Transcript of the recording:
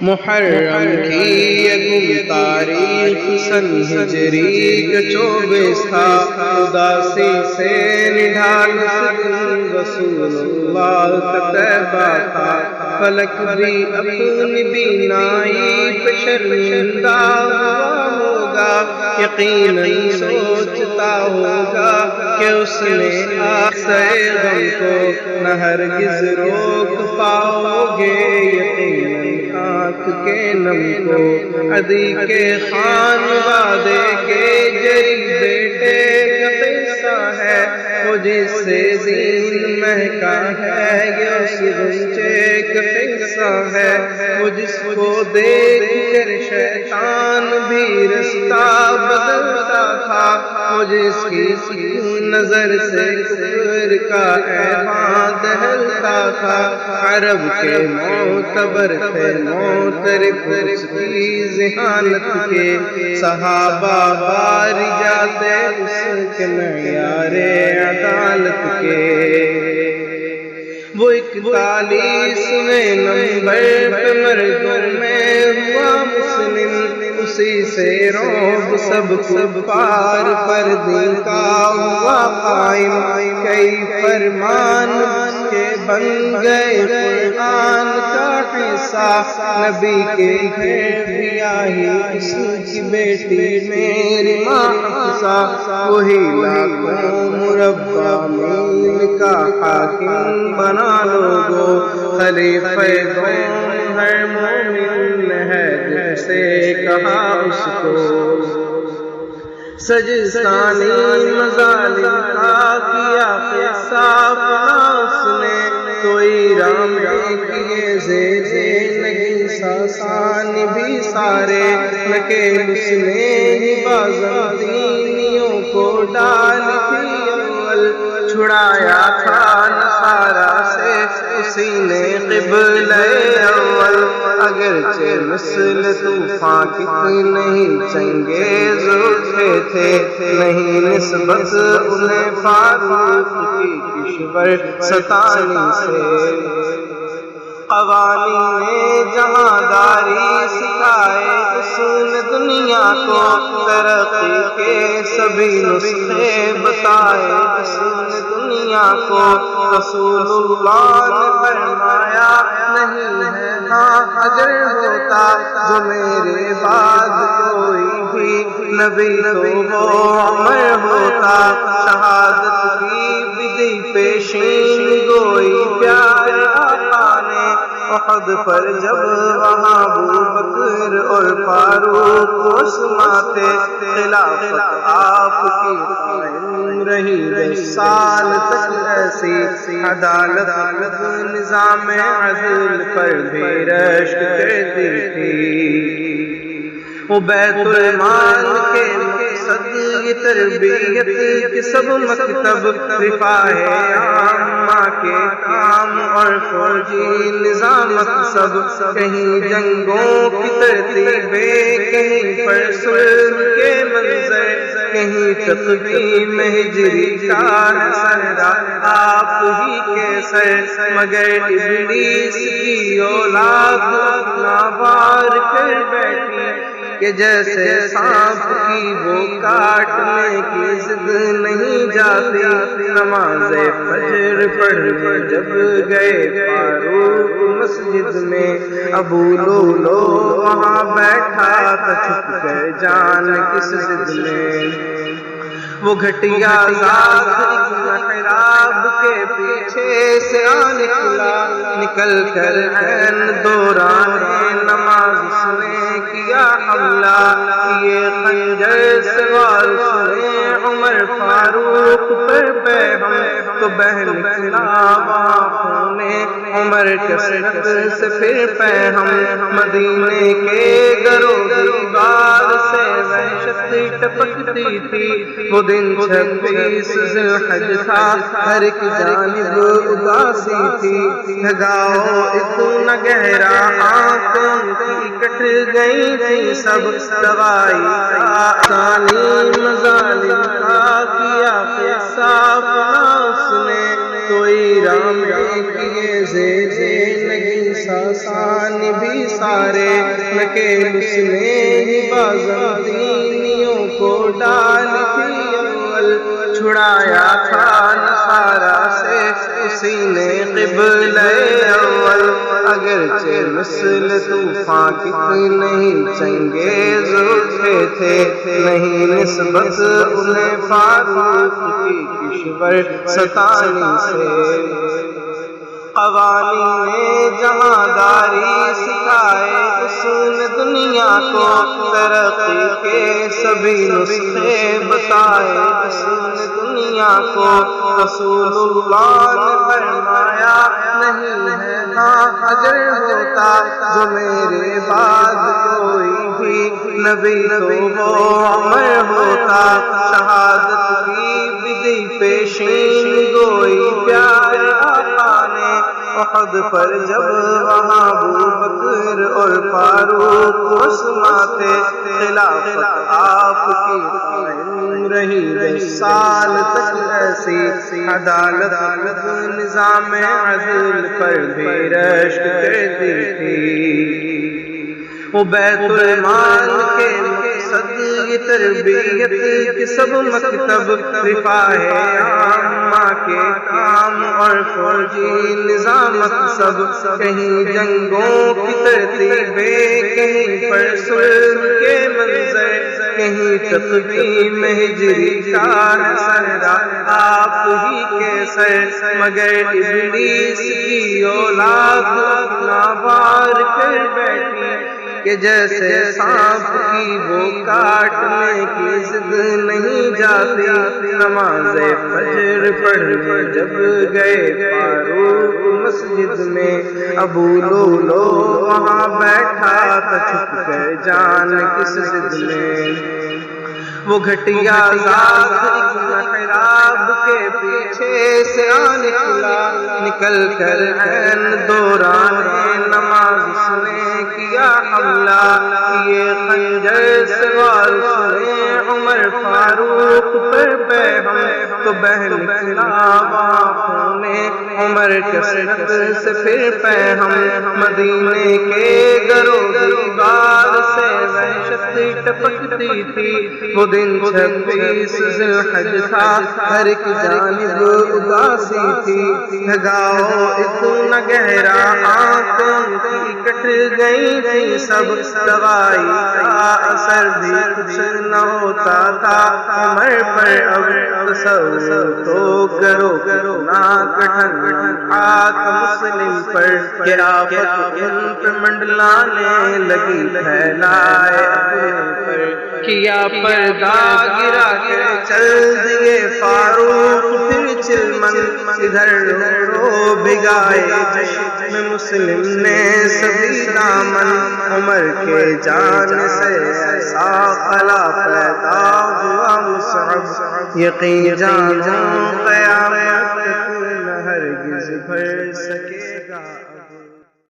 محرم کی یکم تاریخ سن ہجری کا 24 تھا، اداسی سے نڈھال رسول اللہ کا طیبہ تھا، فلک بھی اپنی بینائی پہ شرمندہ ہوا ہوگا، یقیناً سوچتا ہوگا کہ اس نے آسے غم کو نہ ہرگز روک پاؤ گے، یقیناً آنکھ کے نم کو عدی کے خانوادے کے جری بیٹے کا قصہ ہے، وہ جس سے دین مہکا ہے، یہ اس غنچے کا قصہ ہے، وہ جس کو دیکھ کر شیطان بھی رستہ بدلتا تھا، وہ جس کی نظر سے کفر کا ایوان دہلتا تھا، عرب کے معتبر تھے معترف اس کی ذہانت کے، صحابہ باری جاتے اس کے معیار عدالت کے، وہ 41ویں نمبر پہ مردوں میں ہوا مسلم، اسی سے رعب سب کفار پر دین کا ہوا قائم، کئی فرمان کے بن گئے قرآن کا حصہ، نبی کے گھر ہی اس کی بیٹی میری ماں حفصہ، وہی لاکھوں مربع میل کا حاکم بنا لوگو، خلیفہ دوم ہر مومن ہے دل سے کہا اس کو، سجستانی مظالم کا کیا قصہ اس نے، کوئی رام کیے زیزے نہیں ساسانی بھی سارے، نکیل اس نے بازنطینیوں کو ڈال دی اول، چھڑایا تھا نصارہ سے اسی نے قبلہ اول، اگرچہ مثل طوفان کتنے ہی چنگیز اٹھے تھے، نہیں نسبت انہیں فاروق کی کشور ستانی سے، قوانین جہانداری سکھائے اصول دنیا کو، ترقی کے سبھی نسخے بتائے اصول دنیا کو، رسول اللہ نے فرمایا نہیں ہے ہاں اگر ہوتا جو میرے بعد کوئی بھی نبی تو وہ عمر ہوتا، شہادت کی بدی پیشین گوئی پیارے آقا نے، احد پر جب وہاں ابو بکر اور فاروق عثمان تھے، خلافت آپ کی قائم رہی 10 سال تک ایسی، عدالت نظام عدل پر بھی رشک کرتی تھی، وہ بیت المال کے مقصد یہ تربیت کے سب مکتب، رفاہ عامہ کے کام اور فوجی نظامت سب، کہیں جنگوں کی ترتیبیں، کہیں پر صلح کے منظر، کہیں تقویم ہجری کا سرا آپ ہی کے سر، مگر ابلیس کی اولاد اپنا وار کر بیٹھی، کہ جیسے سانپ کی وہ کاٹنے کی ضد نہیں جاتی، نماز فجر پڑھنے جب گئے فاروق مسجد میں، ابو لولو وہاں بیٹھا تھا چھپ کر جان کس ضد میں، وہ گھٹیا ذات محراب کے پیچھے سے نکلا، نکل کر عین دوران نماز اس نے کیا حملہ، یہ خنجر سوار اس نے عمر فاروق پر بہم، تو بہن وہاں ہونے عمر کثرت سے پھر پہم، مدینے کے گرو دیوار سے وحشت ٹپکتی تھی، وہ دن 26 ذی الحج تھا، ہر ایک جانب اداسی تھی، لگاؤ اتنا گہرا آنکھوں کی کٹ گئی تھی سب، دوائی آسانی مظالم کا کیا قصہ اس نے، کوئی رام کیے زیزے نہیں ساسان بھی سارے نکیلس نے ہی بازنطینیوں کو ڈال تھی اول چھڑایا تھا نصارا سے اسی نے قبلہ اول اگرچہ مثل طوفان کتنے ہی چنگیز اٹھے تھے نہیں نسبت انہیں فاروق کی کشور ستانی سے قوانین جہانداری سکھائے اصول دنیا کو ترقی کے سبھی نسخے بتائے اصول دنیا کو رسول اللہ نے فرمایا نہیں ہے ہاں اگر ہوتا جو میرے بعد کوئی بھی نبی تو وہ عمر ہوتا شہادت کی بدی پیشین گوئی پیارے آقا نے احد پر جب وہاں ابو بکر اور فاروق عثمان تھے خلافت آپ کی قائم رہی 10 سال تک ایسی عدالت نظام عدل پر بھی رشک کرتی تھی وہ بیت المال کے مقصد یہ تربیت کے سب مکتب رفاہ عامہ کے کام اور فوجی نظامت سب کہیں جنگوں کی ترتیبیں کہیں پر صلح کے منظر کہیں تقویم ہجری کا سرا آپ ہی کے سر مگر ابلیس کی اولاد اپنا وار کر بیٹھی کہ جیسے سانپ کی وہ کاٹنے کی ضد نہیں جاتی نماز فجر پڑھنے جب گئے فاروق مسجد میں ابو لولو وہاں بیٹھا تھا چھپ کر جان کس ضد میں وہ گھٹیا ذات ایک محراب کے پیچھے سے نکل کر عین دوران نماز اس نے کیا حملہ یہ خنجر سوار اس نے عمر فاروق پر پیغام تو بہن نکلا آنکھوں میں عمر کثرت سے پھر پیغام مدینے کے درو دیوار سے وحشت ٹپکتی تھی وہ دن 26 ذی الحج تھا ہر ایک جانب اداسی تھی لگاؤ اتنا گہرا آنکھوں کی کٹ گئی تھی سب دوائی کا اثر بھی کچھ نہ ہوتا تھا عمر پر اب تصور تو کرو نہ کٹھن آت مسلم پر کہ آفت ان پر منڈلانے لگی پھیلائے اپنے پر کیا پردہ گرا کر چل دیے فاروق پھر چلمن ادھر رو بھگائے جشن میں مسلم نے سبھی دامن عمر کے جان سے ایسا خلا پیدا ہوا مصعب یقین جان قیامت تک نہ ہرگز بھر سکے گا